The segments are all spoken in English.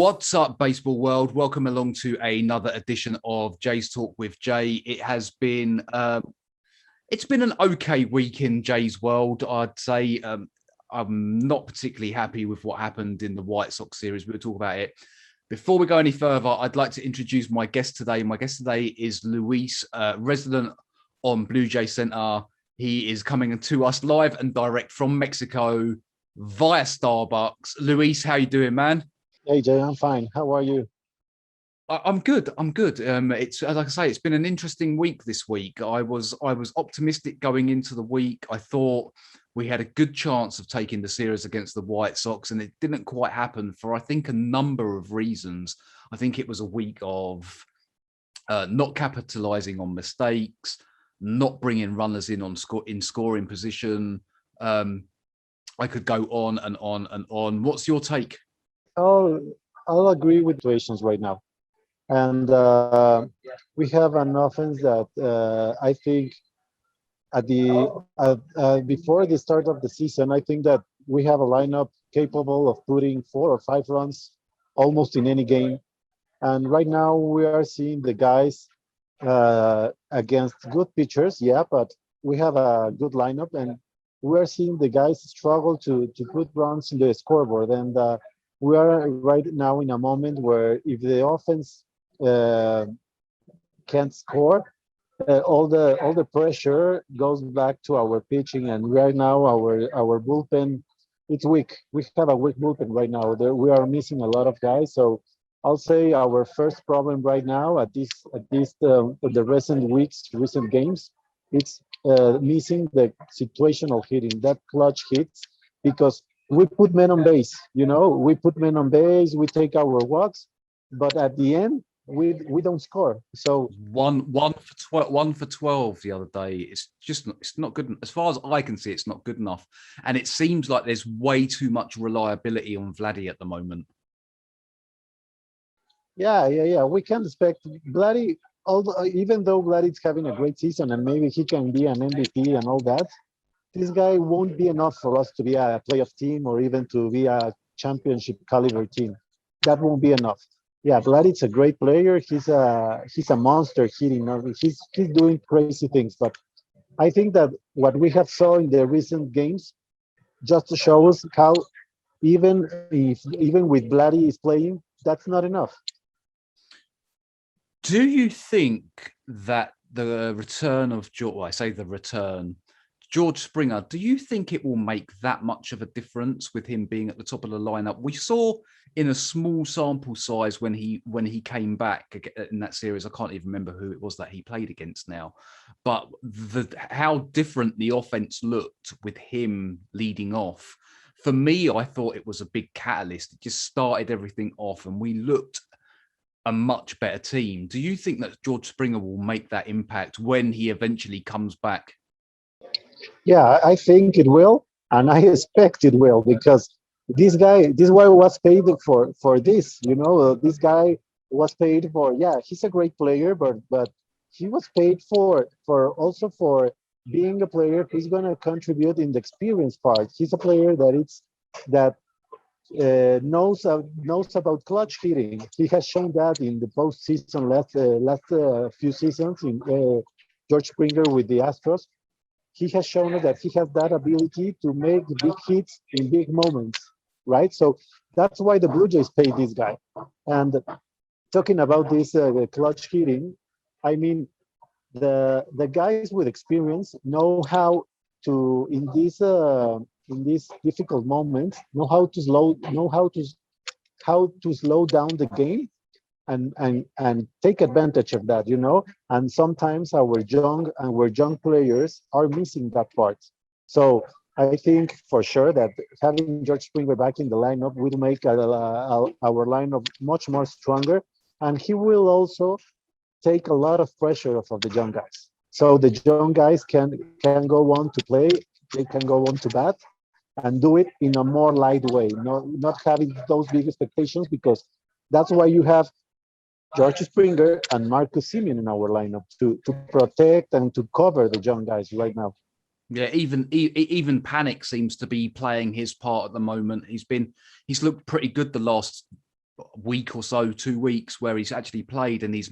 What's up, baseball world? Welcome along to another edition of Jay's Talk with Jay. It's been an okay week in Jay's world. I'd say I'm not particularly happy with what happened in the White Sox series. We'll talk about it. Before we go any further, I'd like to introduce my guest today. My guest today is Luis, resident on Blue Jay Center. He is coming to us live and direct from Mexico via Starbucks. Luis, how you doing, man? Hey Jay, I'm fine. How are you? I'm good. I'm good. It's like I say, it's been an interesting week this week. I was optimistic going into the week. I thought we had a good chance of taking the series against the White Sox, and it didn't quite happen for I think a number of reasons. I think it was a week of not capitalizing on mistakes, not bringing runners in scoring position. I could go on and on and on. What's your take? I'll, I'll agree with situations right now. And we have an offense that I think at the before the start of the season, I think that we have a lineup capable of putting 4 or 5 runs almost in any game. And right now we are seeing the guys against good pitchers, yeah, but we have a good lineup, and we are seeing the guys struggle to put runs in the scoreboard. And we are right now in a moment where if the offense uh, can't score, all the pressure goes back to our pitching. And right now our bullpen, it's weak. We have a weak bullpen right now. We are missing a lot of guys. So I'll say our first problem right now at this the recent weeks, recent games, it's missing the situational hitting, that clutch hits, because we put men on base. We put men on base. We take our walks, but at the end we don't score. So One for 12 the other day. It's not good as far as I can see. It's not good enough, and it seems like there's way too much reliability on Vladdy at the moment. yeah, we can expect Bloody. Although even though Vladdy's having a great season and maybe he can be an MVP and all that, this guy won't be enough for us to be a playoff team or even to be a championship caliber team. That won't be enough. Yeah, Vladdy's a great player. He's a monster hitting. He's doing crazy things. But I think that what we have saw in the recent games just to show us how even with Vladdy is playing, that's not enough. Do you think that the return of George, well, I say the return, George Springer, do you think it will make that much of a difference with him being at the top of the lineup? We saw in a small sample size when he came back in that series. I can't even remember who it was that he played against now, but how different the offense looked with him leading off. For me, I thought it was a big catalyst. It just started everything off, and we looked a much better team. Do you think that George Springer will make that impact when he eventually comes back? Yeah, I think it will, and I expect it will, because this guy was paid for this. This guy was paid for. Yeah, he's a great player, but he was paid for also for being a player who's gonna contribute in the experience part. He's a player that knows about clutch hitting. He has shown that in the postseason last few seasons in George Springer with the Astros. He has shown us that he has that ability to make big hits in big moments, right? So that's why the Blue Jays paid this guy. And talking about this clutch hitting, I mean, the guys with experience know how to in these difficult moments know how to slow down the game and take advantage of that. And sometimes our young players are missing that part. So I think for sure that having George Springer back in the lineup will make our lineup much more stronger, and he will also take a lot of pressure off of the young guys. So the young guys can go on to play, they can go on to bat, and do it in a more light way, not having those big expectations, because that's why you have George Springer and Marcus Simeon in our lineup to protect and to cover the young guys right now. Yeah, even Panic seems to be playing his part at the moment. He's looked pretty good the last week or so, 2 weeks, where he's actually played and he's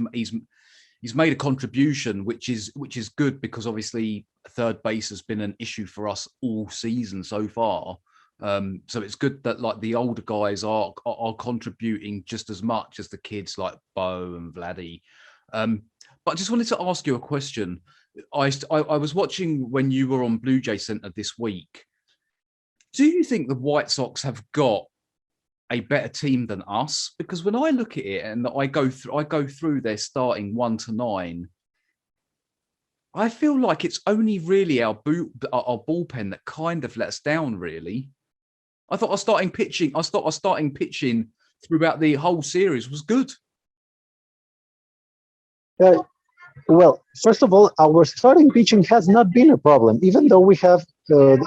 made a contribution, which is good, because obviously third base has been an issue for us all season so far. So it's good that like the older guys are contributing just as much as the kids like Bo and Vladdy. But I just wanted to ask you a question. I was watching when you were on Blue Jay Center this week. Do you think the White Sox have got a better team than us? Because when I look at it and I go through their starting 1 to 9, I feel like it's only really our bullpen that kind of lets down. Really, I thought our starting pitching throughout the whole series was good. Uh, well, first of all, our starting pitching has not been a problem, even though we have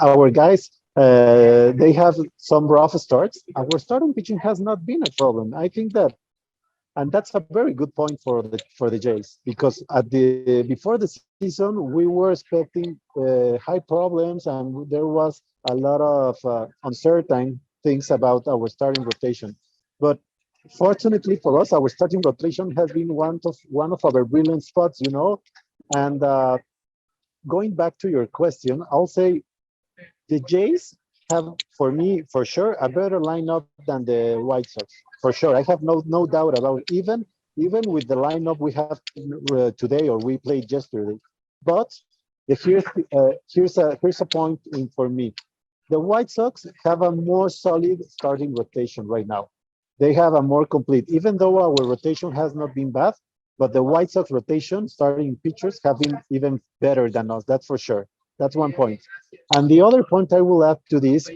our guys. They have some rough starts. Our starting pitching has not been a problem. I think that, and that's a very good point for the Jays, because at the before the season we were expecting high problems, and there was a lot of uncertain things about our starting rotation. But fortunately for us, our starting rotation has been one of our brilliant spots, And going back to your question, I'll say the Jays have, for me, for sure, a better lineup than the White Sox. For sure, I have no doubt about it. Even with the lineup we have today, or we played yesterday. But here's a point in for me. The White Sox have a more solid starting rotation right now. They have a more complete, even though our rotation has not been bad, but the White Sox rotation, starting pitchers, have been even better than us. That's for sure. That's one point. And the other point I will add to this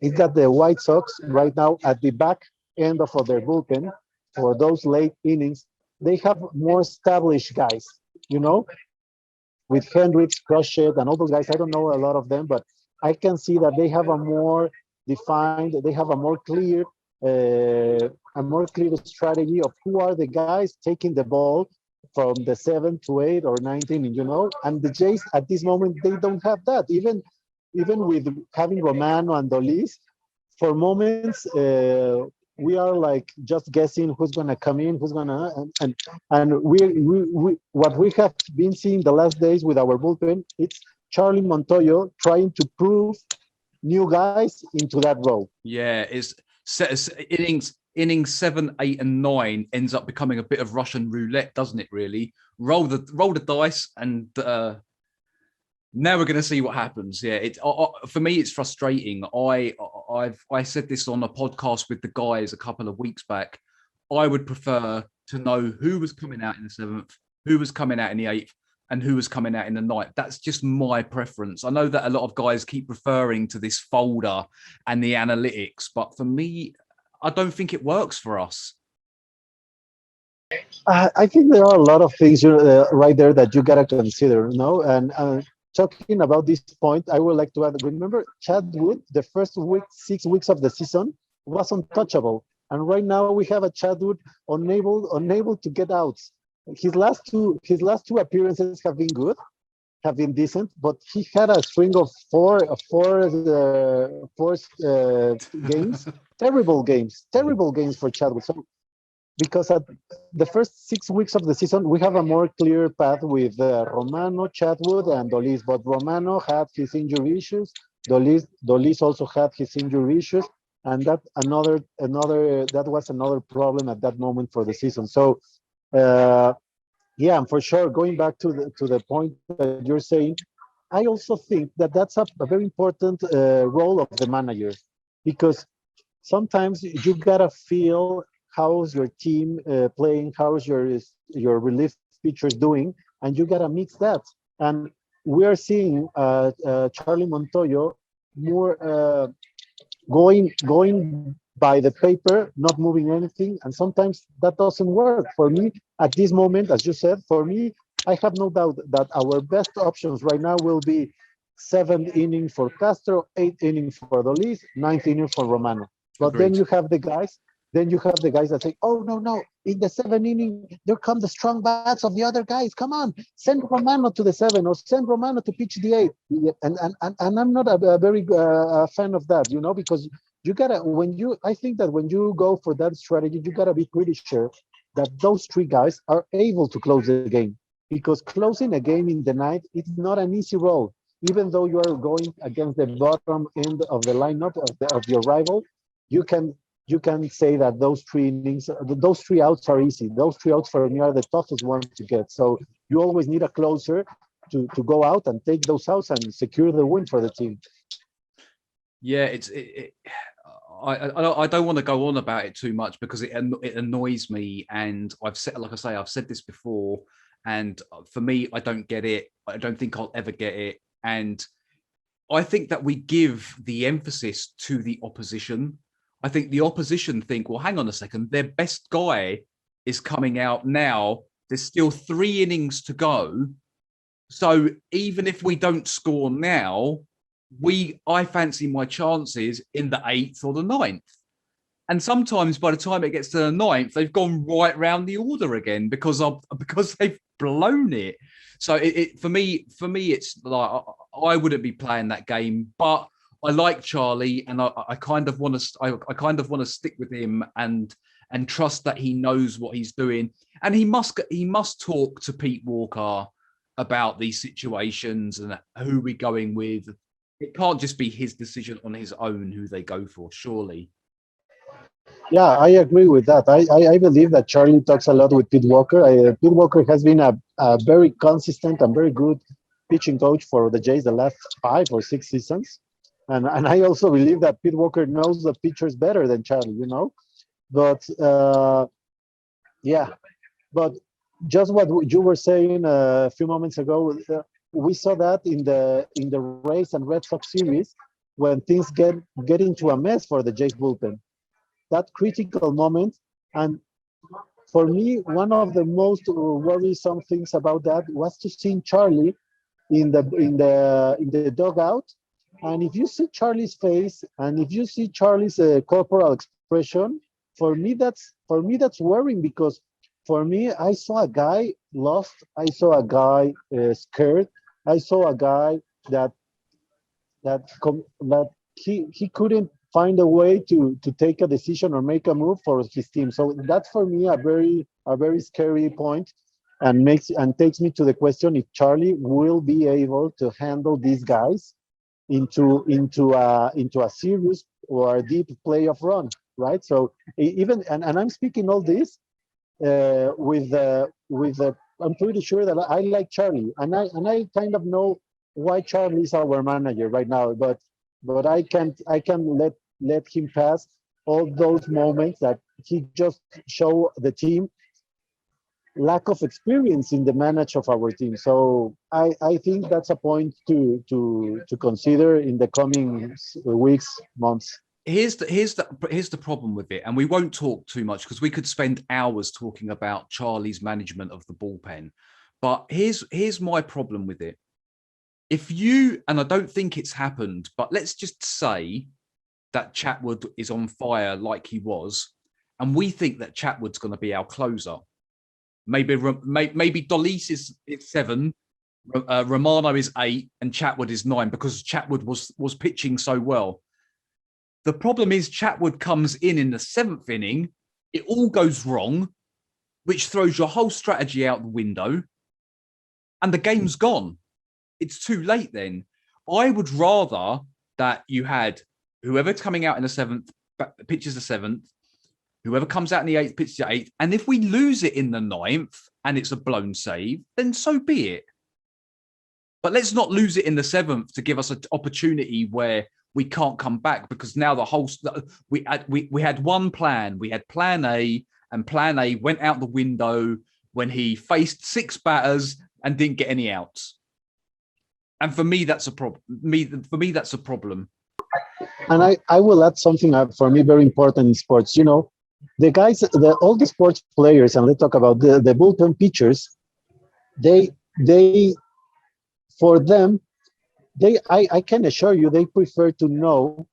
is that the White Sox right now at the back end of their bullpen for those late innings, they have more established guys, you know, with Hendricks, Crochet, and all those guys. I don't know a lot of them, but I can see that they have a more defined, they have a more clear strategy of who are the guys taking the ball from the 7 to 8 or 19, and the Jays at this moment, they don't have that. Even with having Romano and Dolis, for moments, we are like just guessing who's gonna come in, who's gonna, and we what we have been seeing the last days with our bullpen, it's Charlie Montoyo trying to prove new guys into that role. Yeah, it's innings 7, 8, and 9 ends up becoming a bit of Russian roulette, doesn't it? Really, roll the dice, and now we're going to see what happens. Yeah, for me, it's frustrating. I said this on a podcast with the guys a couple of weeks back. I would prefer to know who was coming out in the 7th, who was coming out in the 8th, and who was coming out in the 9th. That's just my preference. I know that a lot of guys keep referring to this folder and the analytics, but for me, I don't think it works for us. I think there are a lot of things right there that you gotta consider, And talking about this point, I would like to add. Remember, Chad Wood, the first 6 weeks of the season was untouchable, and right now we have a Chad Wood unable to get outs. His last two appearances have been good, have been decent, but he had a string of four games, terrible games for Chad Wood. So because at the first 6 weeks of the season, we have a more clear path with Romano, Chatwood, and Dolis. But Romano had his injury issues. Dolis also had his injury issues, and that was another problem at that moment for the season. So, yeah, and for sure, going back to the point that you're saying, I also think that that's a very important role of the manager, because sometimes you gotta feel how's your team playing, how's your relief pitchers doing, and you gotta mix that. And we are seeing Charlie Montoyo more going by the paper, not moving anything, and sometimes that doesn't work. For me, at this moment, as you said, for me, I have no doubt that our best options right now will be 7th inning for Castro, 8th inning for Dolis, 9th inning for Romano. But Agreed. then you have the guys that say, oh, no, in the 7th inning, there come the strong bats of the other guys. Come on, send Romano to the 7 or send Romano to pitch the 8. And I'm not a very fan of that, because you gotta when you I think that when you go for that strategy, you gotta be pretty sure that those three guys are able to close the game. Because closing a game in the night, it's not an easy role. Even though you are going against the bottom end of the lineup of your rival, you can you can say that those three innings, those three outs are easy. Those three outs for me are the toughest ones to get. So you always need a closer to go out and take those outs and secure the win for the team. Yeah, I don't want to go on about it too much because it annoys me, and I've said, like I say, I've said this before, and for me, I don't get it. I don't think I'll ever get it, and I think that we give the emphasis to the opposition. I think the opposition think, well, hang on a second, their best guy is coming out now. There's still 3 innings to go. So even if we don't score now, I fancy my chances in the 8th or the 9th. And sometimes by the time it gets to the 9th, they've gone right round the order again because they've blown it. So for me, it's like I wouldn't be playing that game, but I like Charlie, and I kind of want to I kind of want to stick with him and trust that he knows what he's doing, and he must talk to Pete Walker about these situations and who we're going with. It can't just be his decision on his own who they go for, surely. Yeah, I agree with that. I believe that Charlie talks a lot with Pete Walker. Pete Walker has been a very consistent and very good pitching coach for the Jays the last 5 or 6 seasons. And I also believe that Pete Walker knows the pitchers better than Charlie, you know. But yeah, but just what you were saying a few moments ago, we saw that in the Rays and Red Sox series when things get into a mess for the Jays bullpen. That critical moment, and for me, one of the most worrisome things about that was to see Charlie in the dugout. And if you see Charlie's face, and if you see Charlie's corporal expression, for me that's worrying, because for me, I saw a guy lost. I saw a guy scared. I saw a guy that that he couldn't find a way to take a decision or make a move for his team. So that's for me a very scary point, and takes me to the question if Charlie will be able to handle these guys into a serious or a deep playoff run, right? So even and I'm speaking all this with I'm pretty sure that I like Charlie, and I kind of know why Charlie is our manager right now, but I can let him pass all those moments that he just show the team lack of experience in the manage of our team. So I think that's a point to consider in the coming weeks, months. Here's the problem with it, and we won't talk too much because we could spend hours talking about Charlie's management of the bullpen. But here's my problem with it. If you, and I don't think it's happened, but let's just say that Chatwood is on fire like he was, and we think that Chatwood's going to be our closer. Maybe Dolis is 7, Romano is 8, and Chatwood is 9 because Chatwood was pitching so well. The problem is Chatwood comes in the 7th inning, it all goes wrong, which throws your whole strategy out the window, and the game's gone. It's too late then. I would rather that you had whoever's coming out in the 7th pitches the 7th, whoever comes out in the 8th pitches the 8th, and if we lose it in the 9th and it's a blown save, then so be it. But let's not lose it in the 7th to give us an opportunity where we can't come back, because now the whole we had one plan. We had plan A, and plan A went out the window when he faced 6 batters and didn't get any outs. And for me, that's a problem. For me, that's a problem. And I will add something up for me very important in sports. You know, the guys, all the sports players, and let's talk about the bullpen pitchers. They for them, I can assure you they prefer to know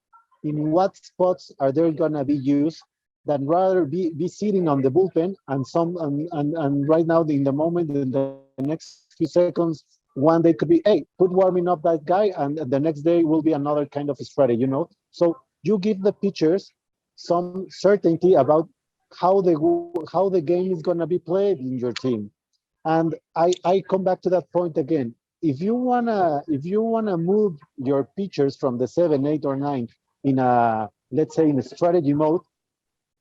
in what spots are they gonna be used than rather be sitting on the bullpen and right now in the moment in the next few seconds, one day could be, hey, put warming up that guy, and the next day will be another kind of strategy, you know. So you give the pitchers some certainty about how the game is going to be played in your team. And I come back to that point again. If you wanna move your pitchers from the 7, 8, or 9 in a, let's say, in a strategy mode,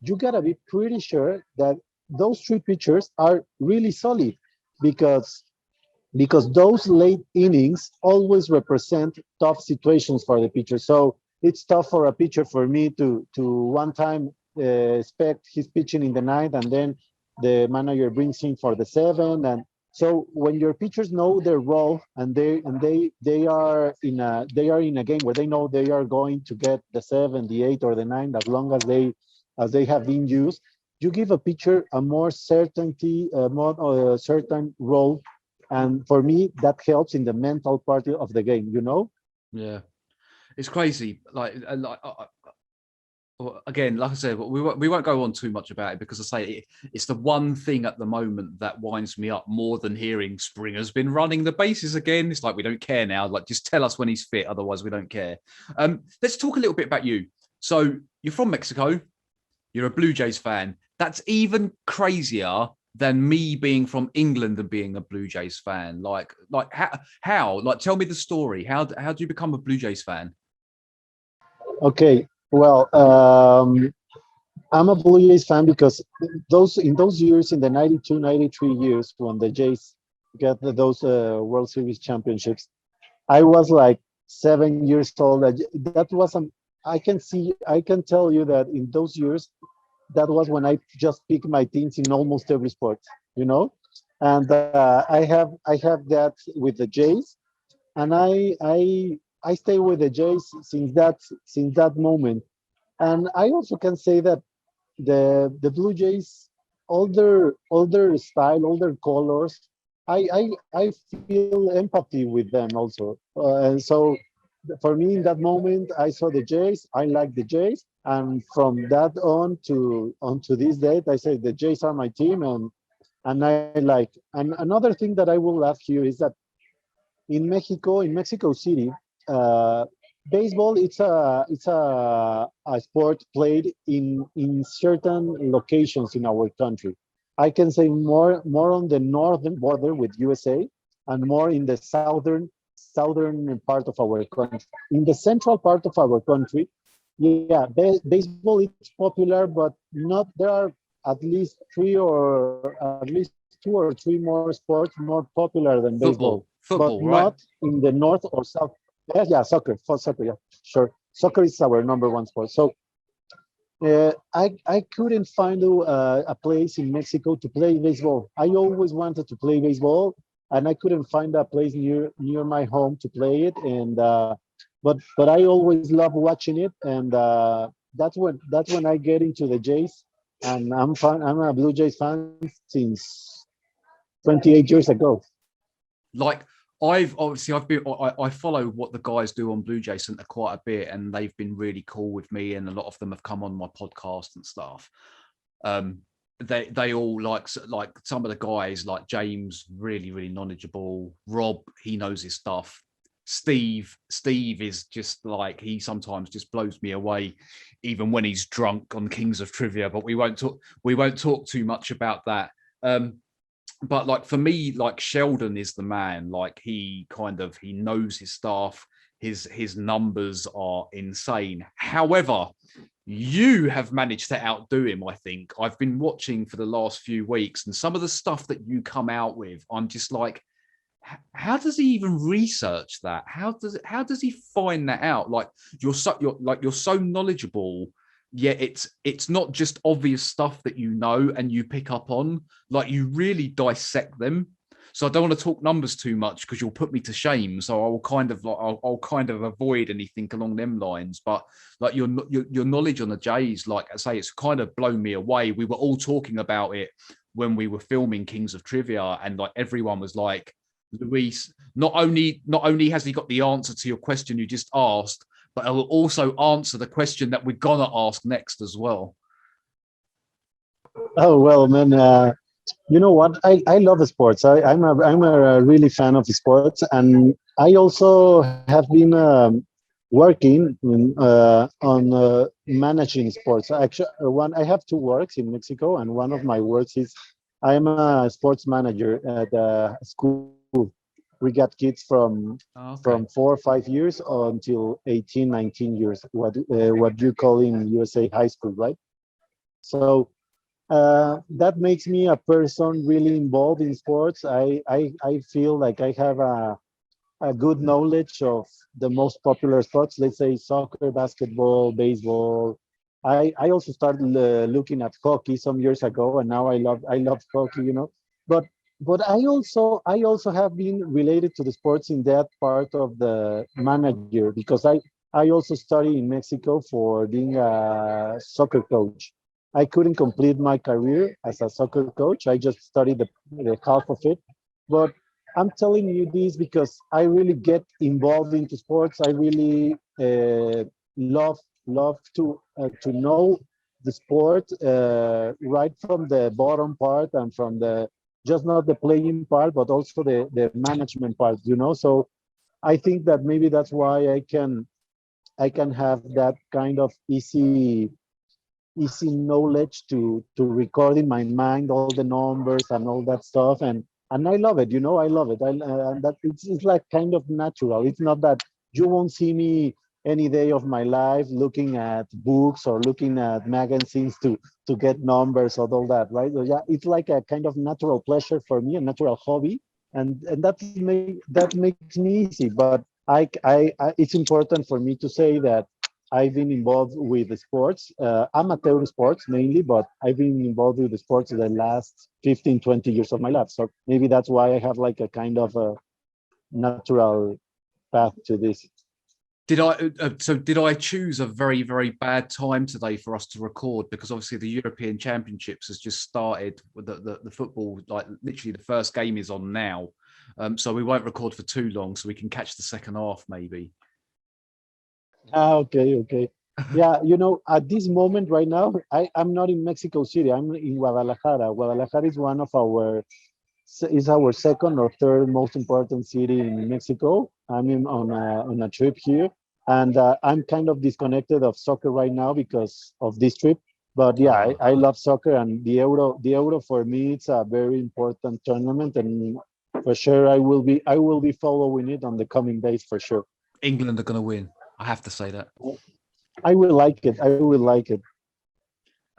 you gotta be pretty sure that those three pitchers are really solid, because those late innings always represent tough situations for the pitcher. So it's tough for a pitcher, for me, to one time expect his pitching in the ninth, and then the manager brings him for the seven. And so when your pitchers know their role, and they are in a game where they know they are going to get the seven, the eight, or the nine, as long as they have been used, you give a pitcher a more certainty, a more certain role, and for me, that helps in the mental part of the game, you know? Yeah, it's crazy. Again, like I said, we won't go on too much about it, because I say it's the one thing at the moment that winds me up more than hearing Springer's been running the bases again. It's like, we don't care now. Like, just tell us when he's fit, otherwise we don't care. Let's talk a little bit about you. So you're from Mexico. You're a Blue Jays fan. That's even crazier than me being from England and being a Blue Jays fan. Like how? Like, tell me the story. How do you become a Blue Jays fan? Okay, well, I'm a Blue Jays fan because those years, in the 92, 93 years, when the Jays got those World Series championships, I was like 7 years old. That was I can tell you that in those years, that was when I just picked my teams in almost every sport, you know. And I have that with the Jays, and I stay with the Jays since that moment. And I also can say that the Blue Jays, all their style, all their colors, I feel empathy with them also. And so for me, in that moment, I saw the Jays. I like the Jays, and from that on to this date, I say the Jays are my team, and I like. And another thing that I will ask you is that in Mexico City, uh, baseball, it's a sport played in certain locations in our country. I can say more on the northern border with USA, and more in the southern part of our country. In the central part of our country, yeah, baseball is popular, but not. There are at least two or three more sports more popular than baseball, but Football, not right? in the north or south. Yeah, soccer, for soccer, yeah, sure. Soccer is our number one sport. So I couldn't find a place in Mexico to play baseball. I always wanted to play baseball, and I couldn't find a place near my home to play it. And but I always love watching it, and that's when I get into the Jays, and I'm a Blue Jays fan since 28 years ago. Like, I've been I follow what the guys do on Blue Jay Center quite a bit, and they've been really cool with me, and a lot of them have come on my podcast and stuff. Um, they all like some of the guys, like James, really knowledgeable. Rob, he knows his stuff. Steve is just like, he sometimes just blows me away, even when he's drunk on Kings of Trivia. But we won't talk too much about that. But like, for me, like, Sheldon is the man. Like, he knows his stuff. His numbers are insane. However, you have managed to outdo him. I think I've been watching for the last few weeks, and some of the stuff that you come out with, I'm just like, how does he even research that? How does he find that out? Like, you're so knowledgeable, yet it's not just obvious stuff that you know and you pick up on. Like, you really dissect them. So I don't want to talk numbers too much, because you'll put me to shame. So I'll kind of avoid anything along them lines. But like, your knowledge on the Jays, like I say, it's kind of blown me away. We were all talking about it when we were filming Kings of Trivia, and like, everyone was like, Luis, not only has he got the answer to your question you just asked, but I will also answer the question that we're gonna ask next as well. Oh well, man. You know what? I love the sports. I'm a really fan of the sports, and I also have been working on managing sports. Actually, one I have two works in Mexico, and one of my works is I am a sports manager at a school. We got kids from Okay. 4 or 5 years until 18, 19 years. What you call in USA high school, right? So that makes me a person really involved in sports. I feel like I have a good knowledge of the most popular sports, let's say soccer, basketball, baseball. I also started looking at hockey some years ago, and now I love hockey, you know. But but I also have been related to the sports in that part of the manager because I also study in Mexico for being a soccer coach. I couldn't complete my career as a soccer coach. I just studied the half of it, but I'm telling you this because I really get involved into sports. I really love to know the sport right from the bottom part and from the just not the playing part, but also the management part. You know, so I think that maybe that's why I can have that kind of easy knowledge to record in my mind all the numbers and all that stuff, and I love it, you know. I love it. And that it's like kind of natural. It's not that you won't see me any day of my life looking at books or looking at magazines to get numbers or all that, right? So yeah, it's like a kind of natural pleasure for me, a natural hobby, and that makes me easy. But I it's important for me to say that I've been involved with the sports, amateur sports mainly, but I've been involved with the sports in the last 15, 20 years of my life. So maybe that's why I have like a kind of a natural path to this. Did I choose a very, very bad time today for us to record? Because obviously the European Championships has just started with the football, like literally the first game is on now. So we won't record for too long so we can catch the second half maybe. Okay, okay. Yeah, you know, at this moment right now, I'm not in Mexico City. I'm in Guadalajara. Guadalajara is one of is our second or third most important city in Mexico. I'm on a trip here, and I'm kind of disconnected of soccer right now because of this trip. But yeah, Uh, I love soccer, and the Euro for me it's a very important tournament, and for sure I will be following it on the coming days for sure. England are going to win. I have to say that. I will like it. I will like it.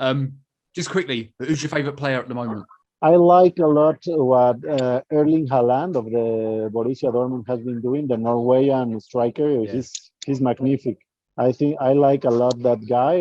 Um, just quickly, who's your favourite player at the moment? I like a lot what Erling Haaland of the Borussia Dortmund has been doing. The Norwegian striker, Yeah. he's magnific. I think I like a lot that guy.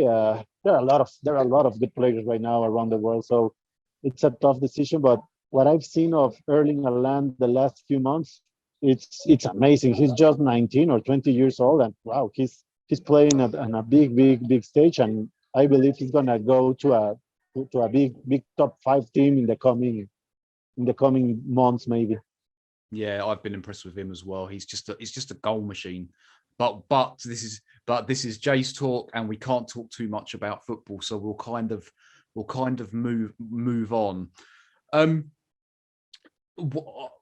There are a lot of good players right now around the world, so it's a tough decision. But what I've seen of Erling Haaland the last few months, it's amazing. He's just 19 or 20 years old, and wow, he's playing on a big stage, and I believe he's gonna go to a big top five team in the coming months maybe. Yeah, I've been impressed with him as well. He's just a goal machine. But this is Jay's talk, and we can't talk too much about football, so we'll kind of move on. Um,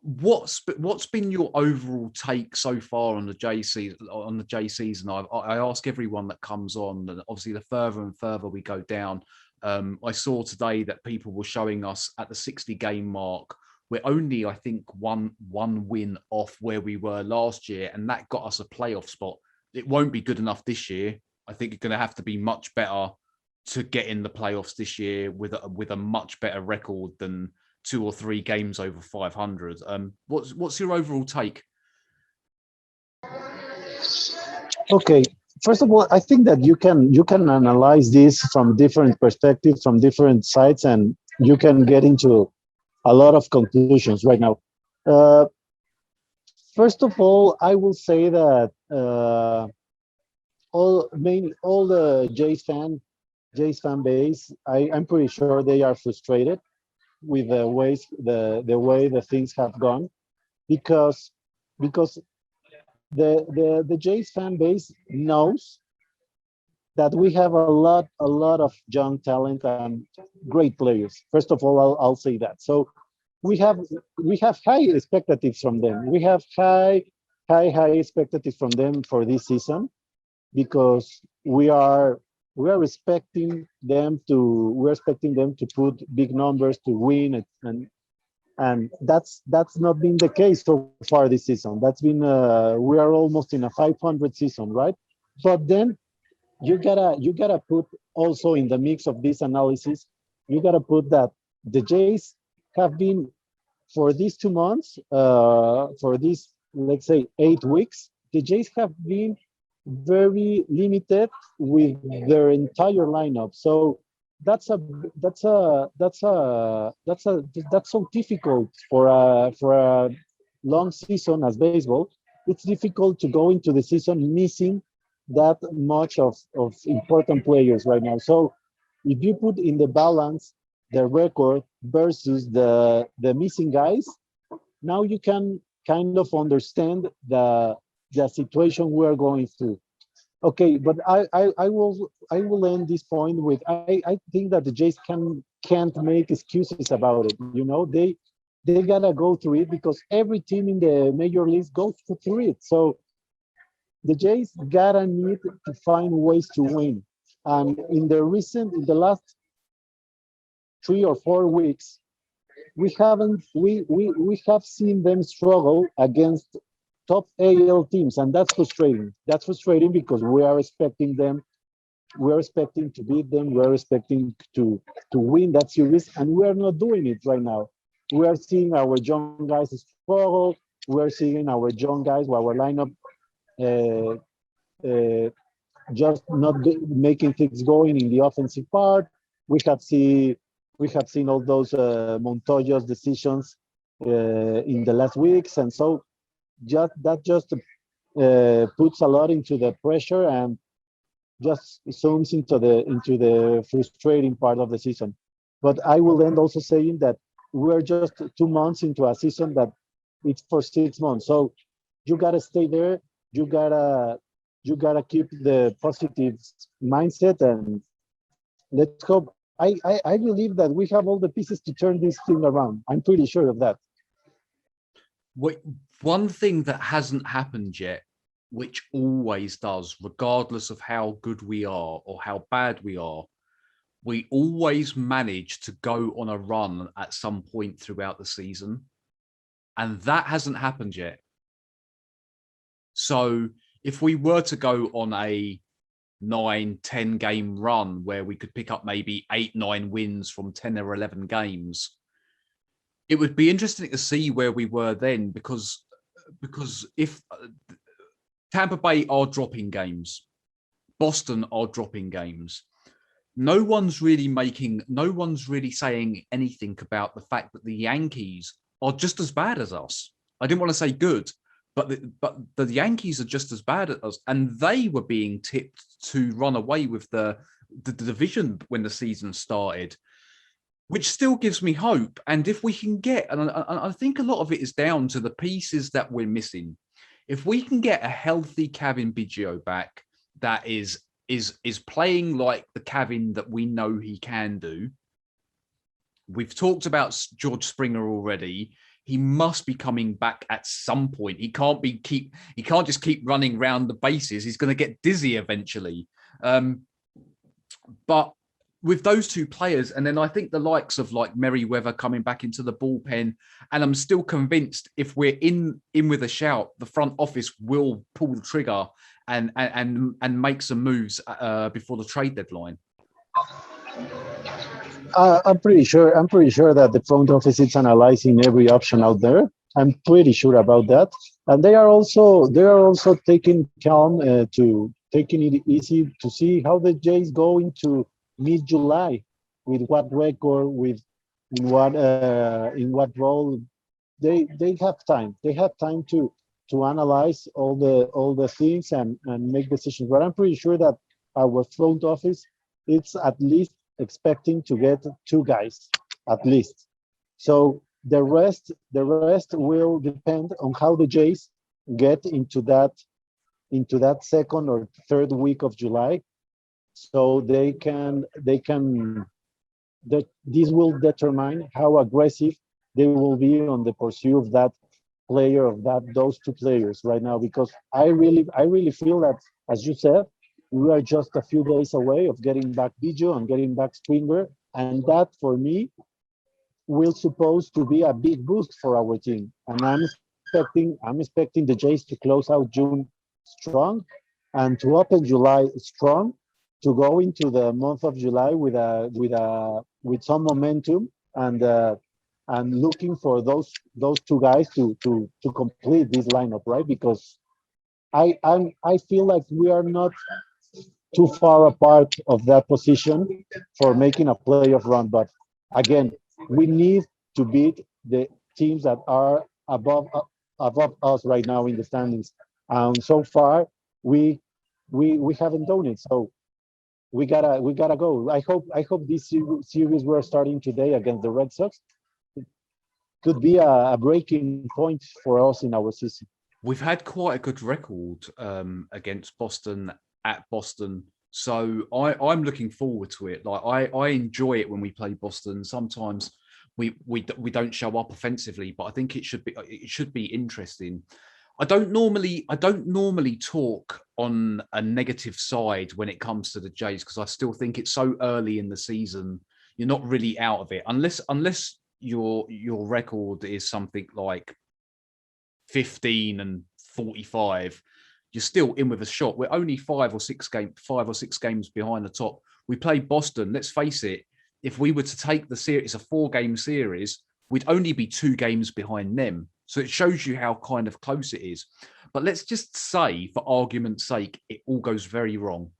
what's been your overall take so far on the J season? I ask everyone that comes on, and obviously the further and further we go down. I saw today that people were showing us at the 60 game mark. We're only, I think, one win off where we were last year, and that got us a playoff spot. It won't be good enough this year. I think it's going to have to be much better to get in the playoffs this year with a much better record than 2 or 3 games over 500. What's your overall take? Okay, first of all, I think that you can analyze this from different perspectives, from different sides, and you can get into a lot of conclusions right now. Uh, First of all, I will say that all the Jays fan base, I'm pretty sure they are frustrated with the way the things have gone because because the Jays fan base knows that we have a lot of young talent and great players. First of all, I'll say that. So we have we have high expectations from them. We have high expectations from them for this season. because we are expecting them to put big numbers to win, and that's not been the case so far this season. That's been we are almost in a 500 season, right? But then you gotta put also in the mix of this analysis, you gotta put that the Jays have been, for these 2 months, for these, let's say, 8 weeks, the Jays have been very limited with their entire lineup. So that's a that's a that's a that's a that's so difficult for a long season as baseball. It's difficult to go into the season missing that much of important players right now. So if you put in the balance the record versus the missing guys, now you can kind of understand the situation we are going through. Okay, but I will end this point with, I think that the Jays can't make excuses about it. They gotta go through it because every team in the major leagues goes through it. So the Jays gotta need to find ways to win. And in the last 3 or 4 weeks, we haven't we have seen them struggle against top AL teams, and that's frustrating. That's frustrating because we are expecting to beat them, we are expecting to win that series, and we are not doing it right now. We are seeing our young guys struggle. We are seeing our young guys, our lineup, uh, uh, just not making things going in the offensive part. We have seen we have seen all those Montoya's decisions in the last weeks, and so just puts a lot into the pressure and just zooms into the frustrating part of the season. But I will end also saying that we're just 2 months into a season that it's for 6 months. So you gotta stay there. You gotta you gotta keep the positive mindset, and let's hope. I believe that we have all the pieces to turn this thing around. I'm pretty sure of that. Wait, one thing that hasn't happened yet, which always does, regardless of how good we are or how bad we always manage to go on a run at some point throughout the season. And that hasn't happened yet. So if we were to go on a 9, 10 game run where we could pick up maybe 8, 9 wins from 10 or 11 games, it would be interesting to see where we were then, because if Tampa Bay are dropping games, Boston are dropping games, no one's really saying anything about the fact that the Yankees are just as bad as us. I didn't want to say good, but the Yankees are just as bad as us, and they were being tipped to run away with the division when the season started, which still gives me hope. And if we can get, and I think a lot of it is down to the pieces that we're missing. If we can get a healthy Kevin Biggio back that is playing like the Kevin that we know he can do. We've talked about George Springer already. He must be coming back at some point. He can't just keep running around the bases. He's going to get dizzy eventually. But with those two players, and then I think the likes of like Merriweather coming back into the bullpen, and I'm still convinced if we're in with a shout, the front office will pull the trigger and make some moves before the trade deadline. I'm pretty sure. I'm pretty sure that the front office is analyzing every option out there. I'm pretty sure about that, and they are also taking calm to taking it easy to see how the Jays go into mid-July, with what record, with in what role. They have time. They have time to analyze all the things and make decisions. But I'm pretty sure that our front office, it's at least expecting to get two guys at least. So the rest will depend on how the Jays get into that second or third week of July, so they can that this will determine how aggressive they will be on the pursuit of that player, of those two players right now, because I really feel that, as you said, We are just a few days away of getting back Bijo and getting back Springer, and that for me will supposed to be a big boost for our team. And I'm expecting the Jays to close out June strong and to open July strong, to go into the month of July with some momentum and looking for those two guys to complete this lineup, right? Because I feel like we are not too far apart of that position for making a playoff run. But again, we need to beat the teams that are above us right now in the standings. So far, we we haven't done it. So we gotta go. I hope this series we're starting today against the Red Sox could be a breaking point for us in our season. We've had quite a good record against Boston at Boston. So I'm looking forward to it. Like I enjoy it when we play Boston. Sometimes we don't show up offensively, but I think it should be interesting. I don't normally talk on a negative side when it comes to the Jays because I still think it's so early in the season. You're not really out of it unless your record is something like 15 and 45, you're still in with a shot. We're only 5 or 6 games behind the top. We play Boston. Let's face it. If we were to take the series, a 4-game series, we'd only be 2 games behind them. So it shows you how kind of close it is. But let's just say, for argument's sake, it all goes very wrong.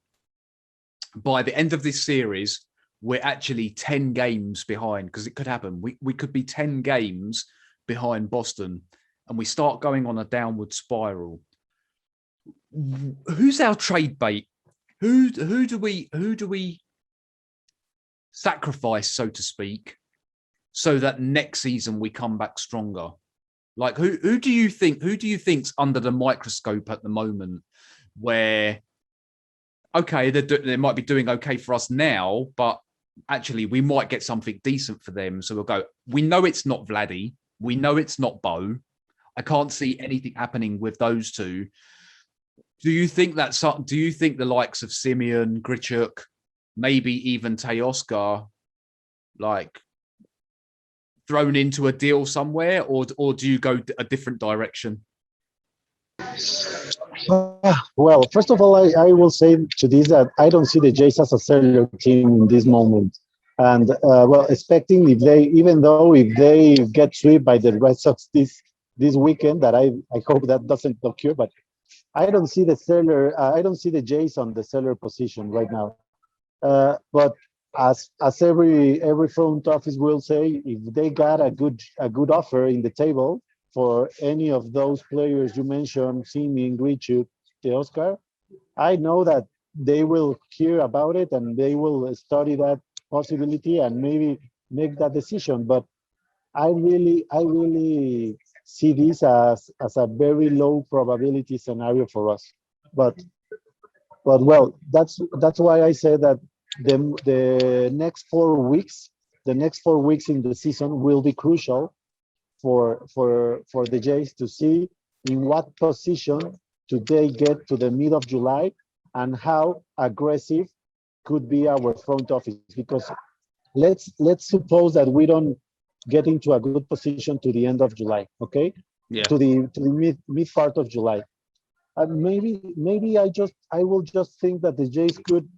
By the end of this series, we're actually 10 games behind because it could happen. We could be 10 games behind Boston and we start going on a downward spiral. Who's our trade bait? Who do we sacrifice, so to speak, so that next season we come back stronger? Like who do you think's under the microscope at the moment where okay, they might be doing okay for us now, but actually we might get something decent for them. So we'll go, we know it's not Vladdy. We know it's not Bo. I can't see anything happening with those two. Do you think the likes of Simeon, Grichuk, maybe even Teoscar, like thrown into a deal somewhere, or do you go a different direction? Well, first of all, I will say to this that I don't see the Jays as a cellular team in this moment. And well, expecting if they, even though if they get swept by the Red Sox this weekend, that I hope that doesn't occur. But I don't see the seller. I don't see the Jays on the seller position right now. But as every front office will say, if they got a good offer in the table for any of those players you mentioned, Simi, Grichuk, the Oscar, I know that they will hear about it and they will study that possibility and maybe make that decision. But I really see this as a very low probability scenario for us. But but well, that's why I say that the next 4 weeks, in the season will be crucial for the Jays to see in what position do they get to the mid of July and how aggressive could be our front office. Because let's suppose that we don't get into a good position to the end of July, okay? Yeah. To the mid part of July. And maybe I will just think that the Jays could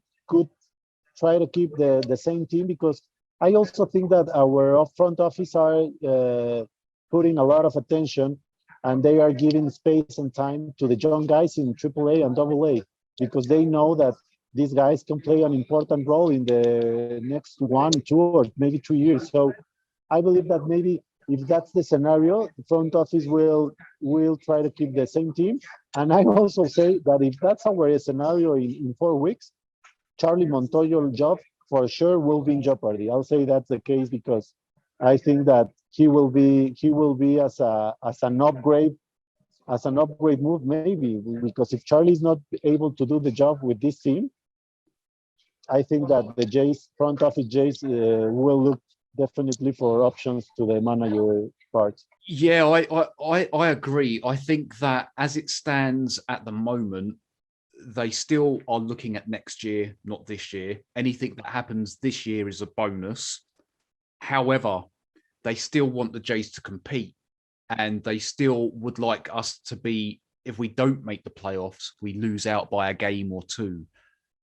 try to keep the same team, because I also think that our front office are putting a lot of attention and they are giving space and time to the young guys in AAA and AA, because they know that these guys can play an important role in the next 1, 2, or maybe 3 years. So I believe that maybe if that's the scenario, the front office will try to keep the same team. And I also say that if that's our scenario in 4 weeks, Charlie Montoyo's job for sure will be in jeopardy. I'll say that's the case because I think that he will be as an upgrade move, maybe, because if Charlie's not able to do the job with this team, I think that the Jays front office Jays will look definitely for options to the manager part. Yeah, I agree. I think that as it stands at the moment, they still are looking at next year, not this year. Anything that happens this year is a bonus. However, they still want the Jays to compete, and they still would like us to be, if we don't make the playoffs, we lose out by a game or two.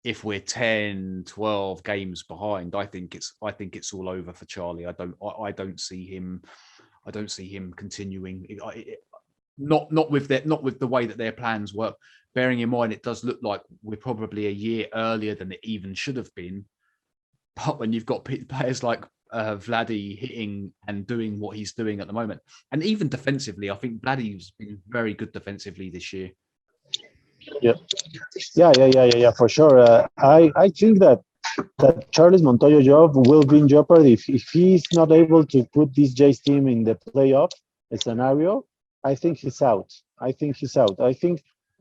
If we're 10, 12 games behind, I think it's all over for Charlie. I don't see him continuing. Not with the way that their plans work. Bearing in mind, it does look like we're probably a year earlier than it even should have been. But when you've got players like Vladdy hitting and doing what he's doing at the moment, and even defensively, I think Vladdy's been very good defensively this year. Yeah, for sure. I think that Charles Montoyo job will be in jeopardy if he's not able to put this Jays team in the playoff scenario. I think he's out. I think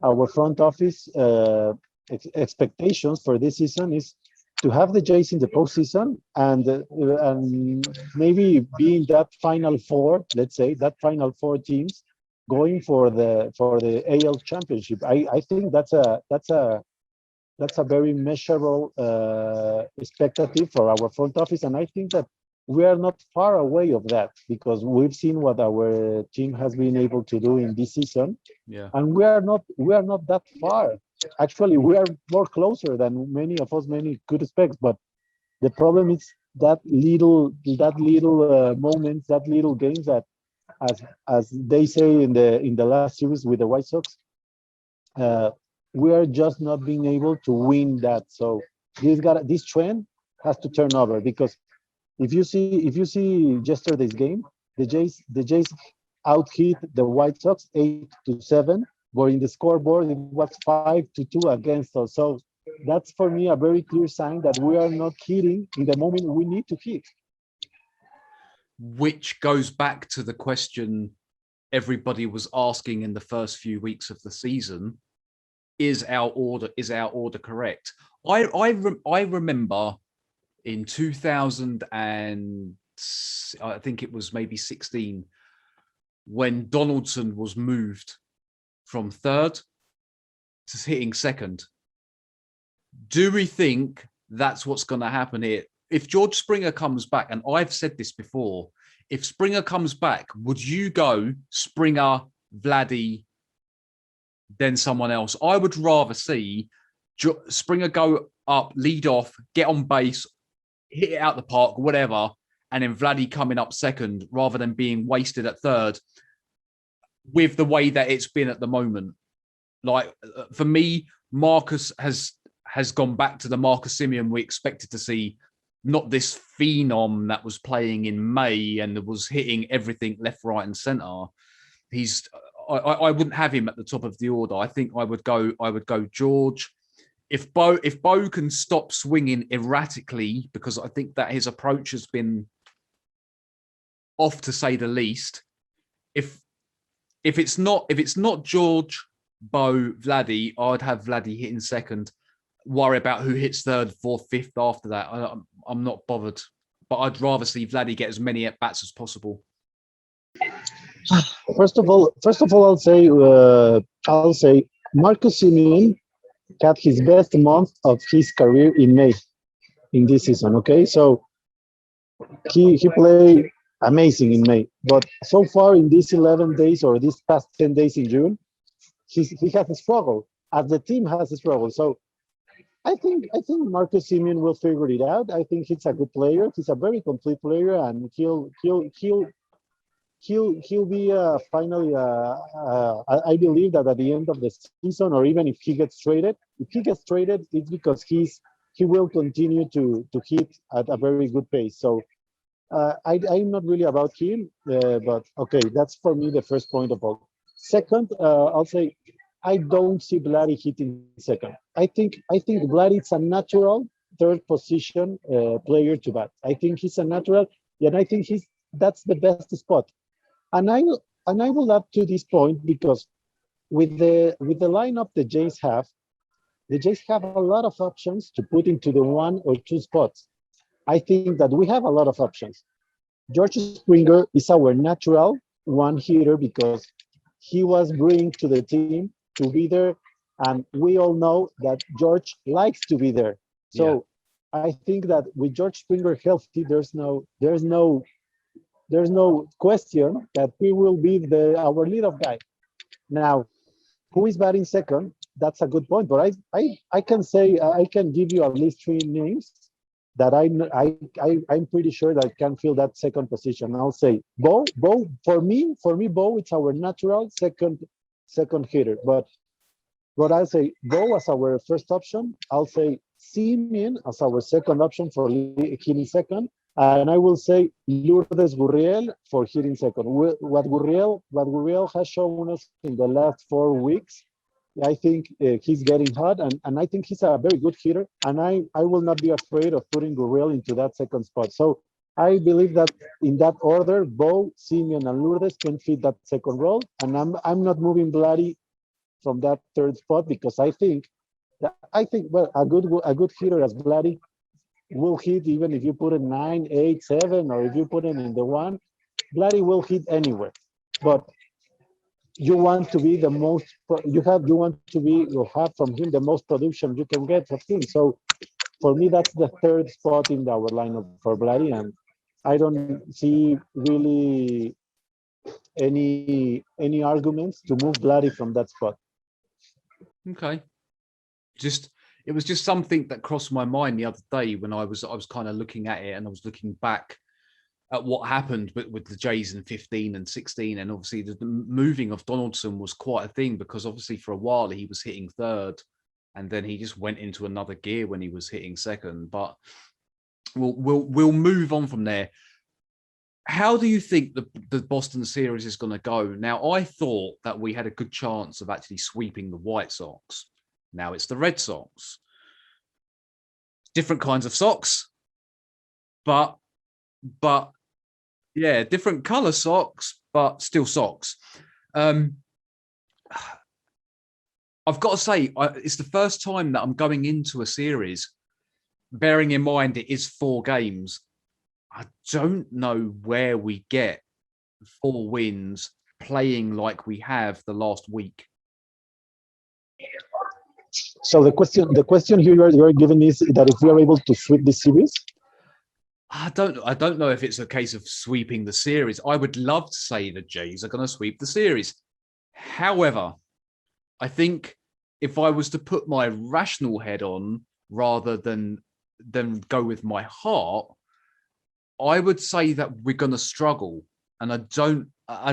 our front office expectations for this season is to have the Jays in the postseason and maybe being that final four, let's say that final four teams going for the AL championship. I think that's a very measurable expectative for our front office, and I think that we are not far away of that because we've seen what our team has been able to do in this season, and we are not that far. Actually, we are more closer than many could expect. But the problem is that little moments, that little games that, as they say in the last series with the White Sox, we are just not being able to win that. So this trend has to turn over, because if you see yesterday's game, the Jays out hit the White Sox 8-7, but in the scoreboard it was 5-2 against us. So that's for me a very clear sign that we are not hitting in the moment we need to hit. Which goes back to the question everybody was asking in the first few weeks of the season: Is our order correct? I remember in 2000 and I think it was maybe 16 when Donaldson was moved from third to hitting second. Do we think that's what's going to happen here? If George Springer comes back, and I've said this before, if Springer comes back, would you go Springer, Vladdy, then someone else? I would rather see Springer go up, lead off, get on base, hit it out the park, whatever, and then Vladdy coming up second rather than being wasted at third with the way that it's been at the moment. Like, for me, Marcus has gone back to the Marcus Semien we expected to see, not this phenom that was playing in May and was hitting everything left, right, and center. I wouldn't have him at the top of the order. I think I would go George. If Bo can stop swinging erratically, because I think that his approach has been off, to say the least. If it's not George, Bo, Vladdy, I'd have Vladdy hitting second. Worry about who hits third, fourth, fifth after that. I'm not bothered, but I'd rather see Vladdy get as many at bats as possible. First of all, I'll say Marcus Semien had his best month of his career in May in this season. Okay, so he played amazing in May, but so far in these 11 days or these past 10 days in June, he has a struggle, as the team has a struggle. So I think Marcus Semien will figure it out. I think he's a good player. He's a very complete player, and he'll be finally. I believe that at the end of the season, or even if he gets traded, it's because he will continue to hit at a very good pace. So I'm not really about him, but okay, that's for me the first point of all. Second, I'll say I don't see Vladdy hitting second. I think Vladdy is a natural third position player to bat. I think he's a natural, and I think that's the best spot. And I will add to this point, because with the lineup the Jays have a lot of options to put into the one or two spots. I think that we have a lot of options. George Springer is our natural one hitter because he was bringing to the team to be there and we all know that George likes to be there. Yeah. So I think that with George Springer healthy, there's no question that he will be our leadoff guy. Now, who is batting second? That's a good point. But I can say I can give you at least three names that I'm pretty sure that can fill that second position. I'll say Bo for me Bo it's our natural second hitter. But I'll say Bo as our first option. I'll say Simeon as our second option for hitting second. And I will say Lourdes Gurriel for hitting second. What Gurriel has shown us in the last 4 weeks, I think he's getting hot, and I think he's a very good hitter. And I will not be afraid of putting Gurriel into that second spot. So I believe that in that order, Bo, Simeon, and Lourdes can fit that second role. And I'm not moving Bloody from that third spot because I think well a good hitter as Bloody will hit even if you put a 9, 8, 7, or if you put it in the one. Bloody will hit anywhere, but you want to be the most you want to be you have from him the most production you can get from him. So for me, that's the third spot in our lineup for Bloody, and I don't see really any arguments to move Bloody from that spot. Okay. It was just something that crossed my mind the other day when I was kind of looking at it, and I was looking back at what happened with the Jays in 15 and 16. And obviously the moving of Donaldson was quite a thing because obviously for a while he was hitting third and then he just went into another gear when he was hitting second. But we'll move on from there. How do you think the Boston series is going to go? Now, I thought that we had a good chance of actually sweeping the White Sox. Now it's the Red Sox. Different kinds of socks, but yeah, different color socks, but still socks. I've got to say, it's the first time that I'm going into a series, bearing in mind it is 4 games. I don't know where we get 4 wins playing like we have the last week. So the question here you're giving is that if we are able to sweep this series. I don't know if it's a case of sweeping the series. I would love to say the Jays are going to sweep the series. However, I think if I was to put my rational head on rather than go with my heart, I would say that we're going to struggle. And I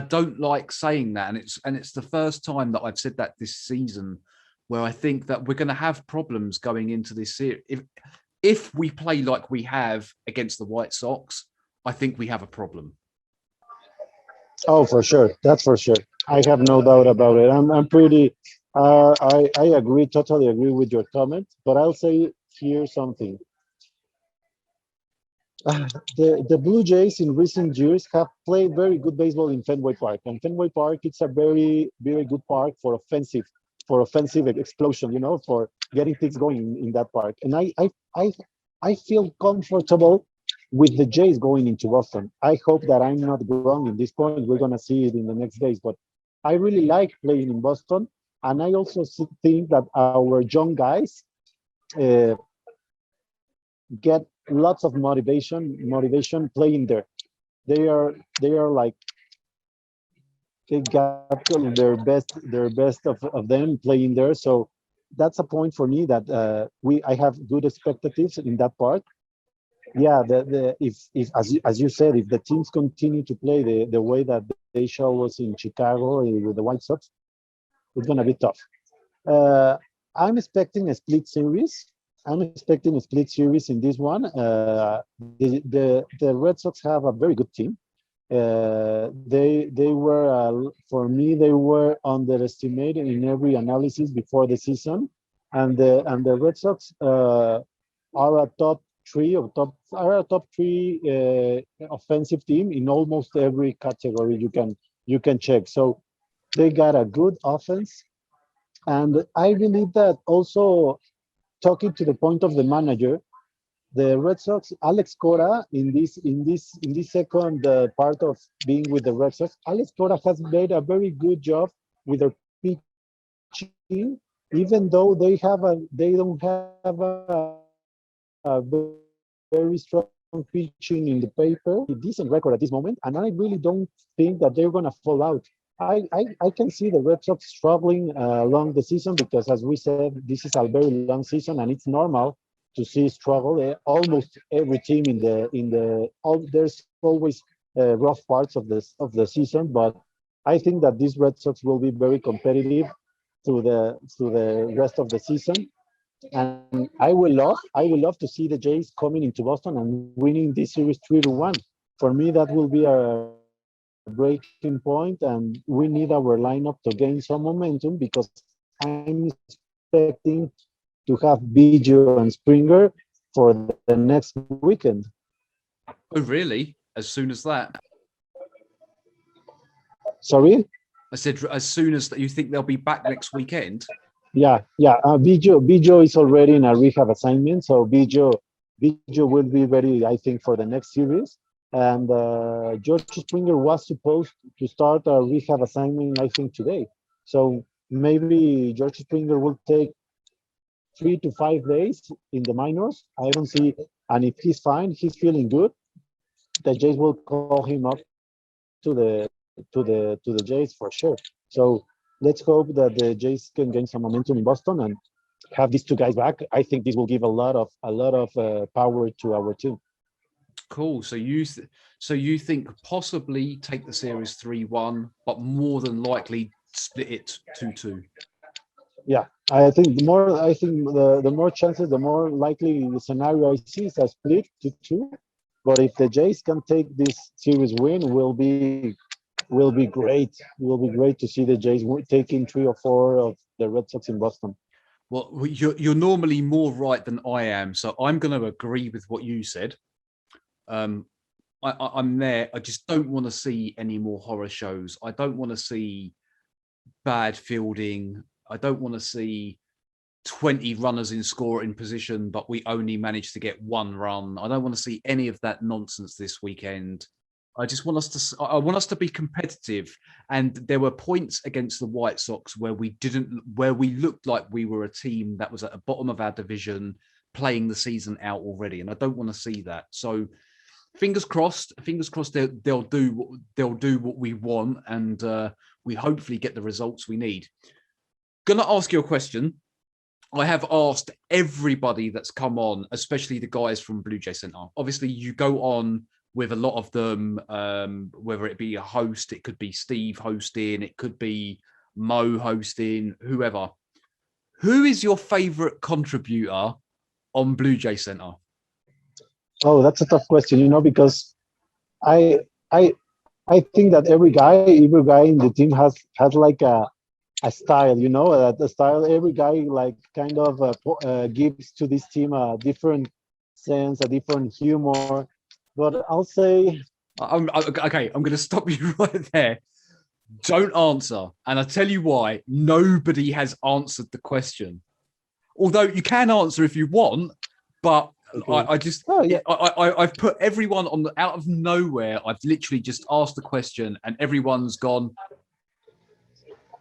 don't like saying that. And it's the first time that I've said that this season, where I think that we're going to have problems going into this series. If we play like we have against the White Sox, I think we have a problem. Oh, for sure. That's for sure. I have no doubt about it. I'm pretty. I agree. Totally agree with your comment. But I'll say here something. The Blue Jays in recent years have played very good baseball in Fenway Park, and Fenway Park it's a very good park for offensive explosion. For getting things going in that park. And I feel comfortable with the Jays going into Boston. I hope that I'm not wrong in this point. We're gonna see it in the next days, but I really like playing in Boston, and I also think that our young guys uh, get lots of motivation playing there. They are like they got their best of them playing there. So that's a point for me that I have good expectations in that part. Yeah, if as you said, if the teams continue to play the way that they show us in Chicago with the White Sox, it's gonna be tough. Uh, I'm expecting a split series. I'm expecting a split series in this one. The Red Sox have a very good team. They were for me they were underestimated in every analysis before the season, and the Red Sox are a top three offensive team in almost every category you can check. So they got a good offense, and I believe that also talking to the point of the manager, the Red Sox, Alex Cora, in this second part of being with the Red Sox, Alex Cora has made a very good job with their pitching, even though they don't have a very strong pitching in the paper, decent record at this moment, and I really don't think that they're gonna fall out. I can see the Red Sox struggling along the season because, as we said, this is a very long season, and it's normal to see struggle. Almost every team there's always rough parts of the season, but I think that these Red Sox will be very competitive through the rest of the season. And I will love to see the Jays coming into Boston and winning this series 3-1. For me, that will be a breaking point, and we need our lineup to gain some momentum because I'm expecting to have Biggio and Springer for the next weekend. Oh, really? As soon as that? Sorry? I said, as soon as that, you think they'll be back next weekend? Yeah. Biggio is already in a rehab assignment, so Biggio will be ready, I think, for the next series. And George Springer was supposed to start a rehab assignment, I think, today. So maybe George Springer will take 3 to 5 days in the minors. I don't see, and if he's fine, he's feeling good, the Jays will call him up to the Jays for sure. So let's hope that the Jays can gain some momentum in Boston and have these two guys back. I think this will give a lot of power to our team. Cool. So you think possibly take the series 3-1, but more than likely split it 2-2. Yeah, I think the more chances, the more likely the scenario I see is a split to two. But if the Jays can take this series win, will be great. Will be great to see the Jays taking 3 or 4 of the Red Sox in Boston. Well, you're normally more right than I am, so I'm going to agree with what you said. I'm there. I just don't want to see any more horror shows. I don't want to see bad fielding. I don't want to see 20 runners in scoring position, but we only managed to get 1 run. I don't want to see any of that nonsense this weekend. I just want us to. I want us to be competitive. And there were points against the White Sox where we looked like we were a team that was at the bottom of our division, playing the season out already. And I don't want to see that. So fingers crossed. Fingers crossed they'll do what we want, and we hopefully get the results we need. Gonna ask you a question. I have asked everybody that's come on, especially the guys from Blue Jay Center. Obviously, you go on with a lot of them, whether it be a host, it could be Steve hosting, it could be Mo hosting, whoever. Who is your favorite contributor on Blue Jay Center? Oh, that's a tough question, because I I I think that every guy in the team has like a style, the style every guy like kind of gives to this team a different sense, a different humor. But I'll say, Okay, I'm going to stop you right there. Don't answer. And I'll tell you why. Nobody has answered the question. Although you can answer if you want, but okay. I just, Oh yeah, I've put everyone on out of nowhere. I've literally just asked the question and everyone's gone,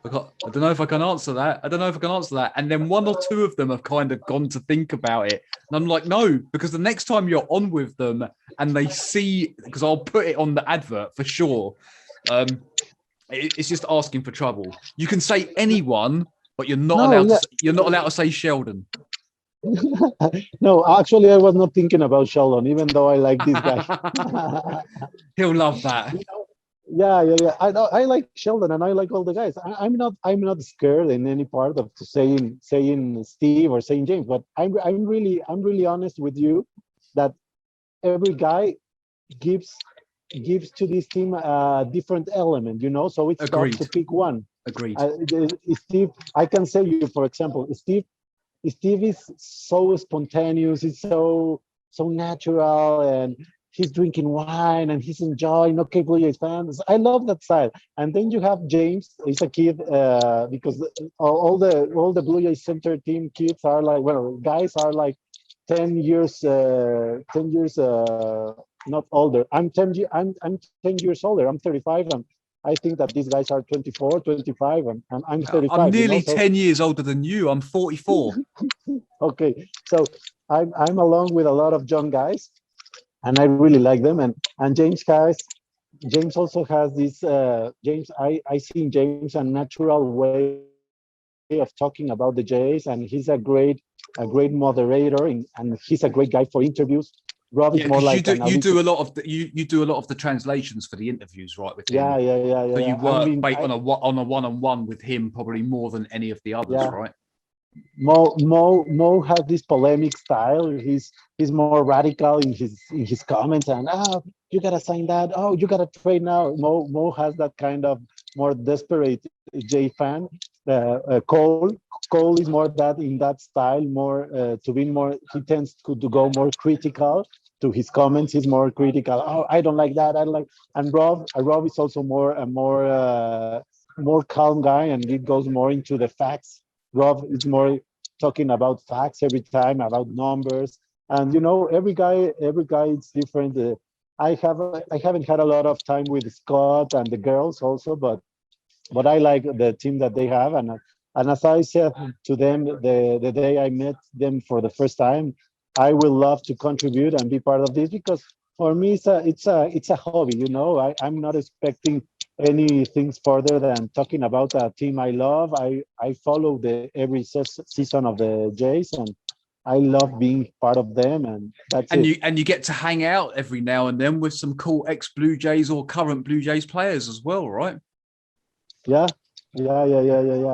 I don't know if I can answer that. I don't know if I can answer that. And then 1 or 2 of them have kind of gone to think about it. And I'm like, no, because the next time you're on with them and they see, because I'll put it on the advert for sure. It's just asking for trouble. You can say anyone, but you're not no, allowed yeah. to. You're not allowed to say Sheldon. No, actually, I was not thinking about Sheldon, even though I like this guy. He'll love that. Yeah. I like Sheldon and I like all the guys. I'm not scared in any part of saying Steve or saying James, but I'm really honest with you that every guy gives gives to this team a different element, so it's tough to Agreed. pick one. Agreed. Steve, I can say you, for example, Steve is so spontaneous, he's so natural, and he's drinking wine and he's enjoying. Okay, Blue Jays fans, I love that style. And then you have James. He's a kid, because all the Blue Jays center team kids are like, well, guys are like 10 years, 10 years, not older. I'm 10 years older. I'm 35, I think that these guys are 24, 25, and I'm I'm 35. nearly So 10 years older than you. I'm 44. okay, so I'm along with a lot of young guys, and I really like them. And James also has this. James, I see in James a natural way of talking about the Jays, and he's a great moderator, and he's a great guy for interviews. Rob is more Yeah, like because an you analytic. do a lot of you do a lot of the translations for the interviews, right, with him. So you I work mean, on a one-on-one with him probably more than any of the others, yeah, right? Mo has this polemic style. He's more radical in his comments, and you gotta sign that. Oh, you gotta trade now. Mo has that kind of more desperate J fan. Cole is more that in that style, more to be more. He tends to go more critical to his comments. He's more critical. Oh, I don't like that. I don't like. And Rob is also more calm guy, and he goes more into the facts. Rob is more talking about facts every time, about numbers, and every guy is different. I haven't had a lot of time with Scott and the girls also, but I like the team that they have, and as I said to them the day I met them for the first time, I will love to contribute and be part of this because for me it's a hobby. I'm not expecting anything further than talking about a team I love. I follow the every season of the Jays, and I love being part of them, and that's it. And you get to hang out every now and then with some cool ex Blue Jays or current Blue Jays players as well, right? Yeah, yeah.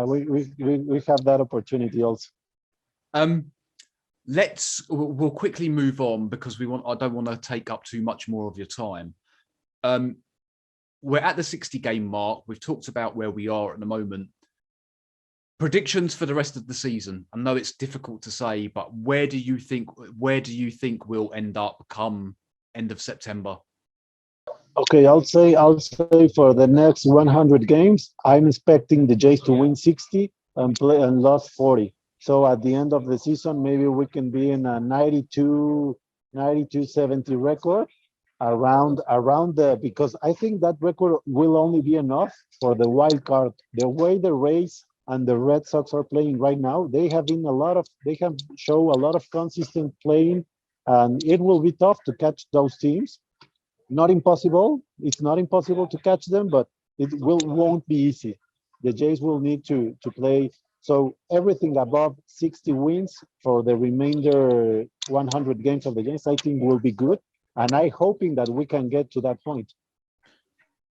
We have that opportunity also. Um, we'll quickly move on because I don't want to take up too much more of your time. We're at the 60 game mark. We've talked about where we are at the moment. Predictions for the rest of the season. I know it's difficult to say, but where do you think we'll end up come end of September? Okay, I'll say for the next 100 games, I'm expecting the Jays to win 60 and play and lost 40. So at the end of the season, maybe we can be in a 92-70 record around the because I think that record will only be enough for the wild card. The way the Rays and the Red Sox are playing right now, they have show a lot of consistent playing, and it will be tough to catch those teams. Not impossible. It's not impossible to catch them, but it won't be easy. The Jays will need to play. So everything above 60 wins for the remainder 100 games of the Jays, I think will be good. And I hoping that we can get to that point.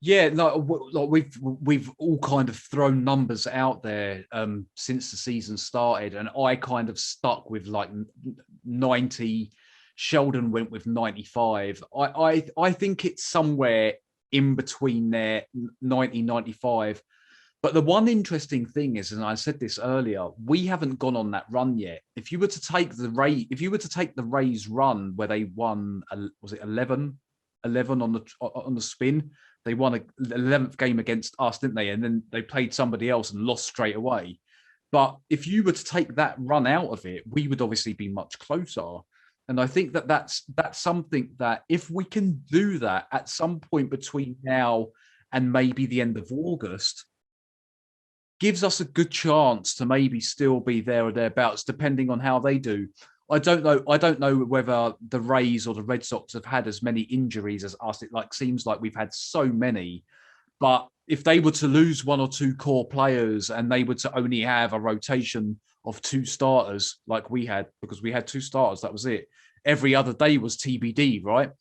Yeah, like we've all kind of thrown numbers out there since the season started, and I kind of stuck with like 90. Sheldon went with 95. I think it's somewhere in between there, 90, 95. But the one interesting thing is, and I said this earlier, we haven't gone on that run yet. If you were to take the Rays run where they won, was it 11 on the spin? They won the 11th game against us, didn't they? And then they played somebody else and lost straight away. But if you were to take that run out of it, we would obviously be much closer. And I think that's something that if we can do that at some point between now and maybe the end of August, gives us a good chance to maybe still be there or thereabouts, depending on how they do. I don't know. I don't know whether the Rays or the Red Sox have had as many injuries as us. It seems like we've had so many. But if they were to lose one or two core players and they were to only have a rotation of two starters like we had, because we had two starters, that was it. Every other day was TBD, right?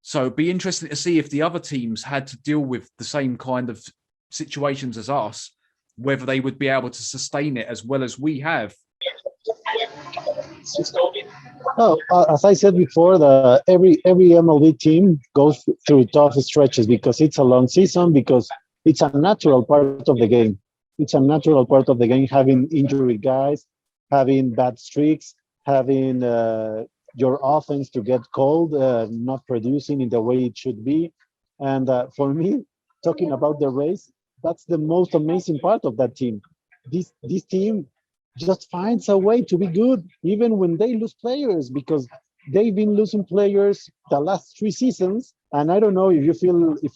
So it'd be interesting to see if the other teams had to deal with the same kind of situations as us, whether they would be able to sustain it as well as we have. Oh, as I said before, every MLB team goes through tough stretches because it's a long season, because it's a natural part of the game. It's a natural part of the game having injured guys, having bad streaks, having your offense to get cold, not producing in the way it should be. And for me, talking about the race, that's the most amazing part of that team. This team just finds a way to be good even when they lose players, because they've been losing players the last 3 seasons And I don't know if you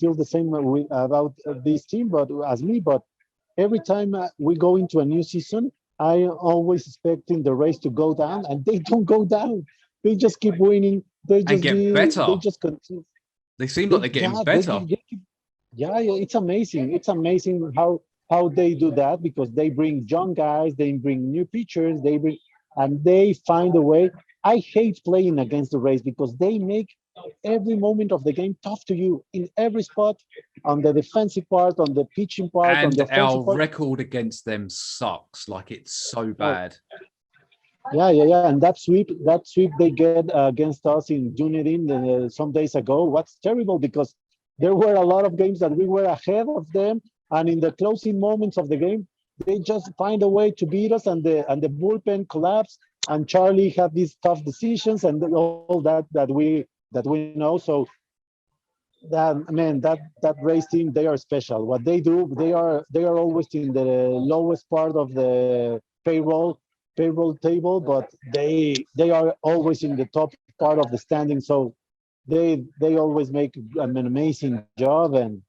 feel the same about this team, but as me. But every time we go into a new season, I always expecting the race to go down, and they don't go down. They just keep winning. and get They better. just continue. They seem like They they're getting yeah better. they keep, yeah, yeah, it's amazing. It's amazing how they do that because they bring young guys, they bring new pitchers, and they find a way. I hate playing against the Rays because they make every moment of the game tough to you in every spot, on the defensive part, on the pitching part, on And the our offensive part. record against them sucks. Like it's so Oh, bad. yeah, yeah, yeah. And that sweep they get against us in Dunedin some days ago, what's terrible because there were a lot of games that we were ahead of them, and in the closing moments of the game, they just find a way to beat us, and the bullpen collapsed, and Charlie had these tough decisions, and all that we know. So that man, that race team, they are special. What they do, they are always in the lowest part of the payroll table, but they are always in the top part of the standing. So they always make an amazing job, and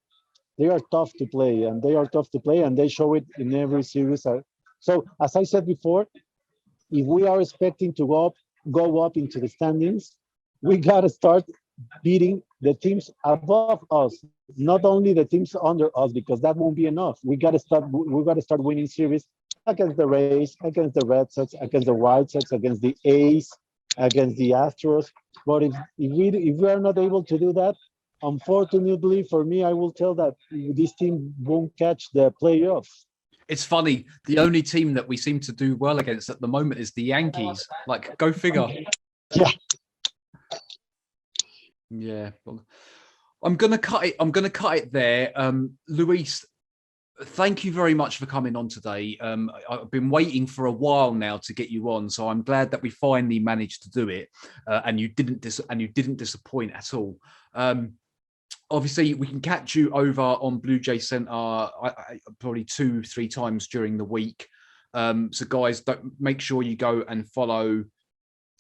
they are tough to play, and they are tough to play, and they show it in every series. So as I said before, if we are expecting to go up into the standings, we got to start beating the teams above us, not only the teams under us, because that won't be enough. We got to start winning series against the Rays, against the Red Sox, against the White Sox, against the A's, against the Astros. But if we are not able to do that, unfortunately for me, I will tell that this team won't catch the playoffs. It's funny. The only team that we seem to do well against at the moment is the Yankees. Like, go figure. Yeah. Yeah. Well, I'm gonna cut it. I'm gonna cut it there. Luis, thank you very much for coming on today. I've been waiting for a while now to get you on, so I'm glad that we finally managed to do it, and you didn't disappoint at all. Obviously, we can catch you over on Blue Jay Center probably 2-3 times during the week. So, guys, make sure you go and follow,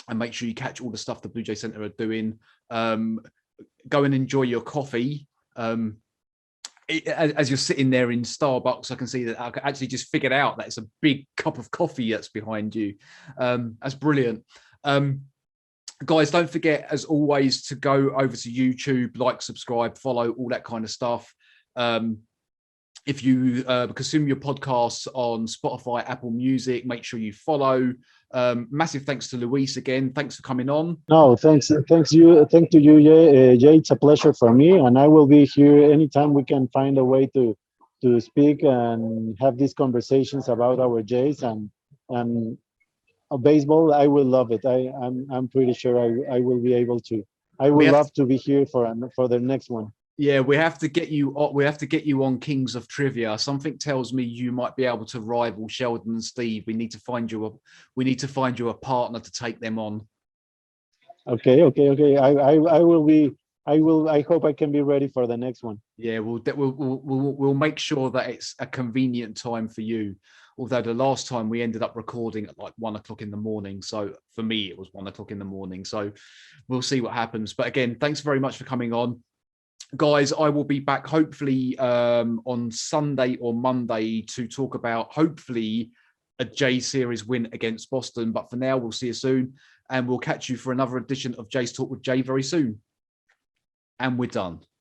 and make sure you catch all the stuff the Blue Jay Center are doing. Go and enjoy your coffee. As you're sitting there in Starbucks, I can see that I actually just figured out that it's a big cup of coffee that's behind you. That's brilliant. Guys, don't forget, as always, to go over to YouTube, like, subscribe, follow, all that kind of stuff. If you consume your podcasts on Spotify, Apple Music, make sure you follow. Massive thanks to Luis again. Thanks for coming on. No, thank to you, Jay. It's a pleasure for me, and I will be here anytime we can find a way to speak and have these conversations about our Jays and baseball. I will love it. I'm pretty sure I will be able to. I We would have love to be here for the next one. Yeah, we have to get you. We have to get you on Kings of Trivia. Something tells me you might be able to rival Sheldon and Steve. We need to find you a. We need to find you a partner to take them on. Okay, okay, okay. I will be. I will. I hope I can be ready for the next one. Yeah, we'll make sure that it's a convenient time for you. Although the last time we ended up recording at like 1 o'clock in the morning, so for me it was 1 o'clock in the morning. So we'll see what happens. But again, thanks very much for coming on. Guys, I will be back hopefully on Sunday or Monday to talk about hopefully a J Series win against Boston. But for now, we'll see you soon, and we'll catch you for another edition of Jay's Talk with Jay very soon. And we're done.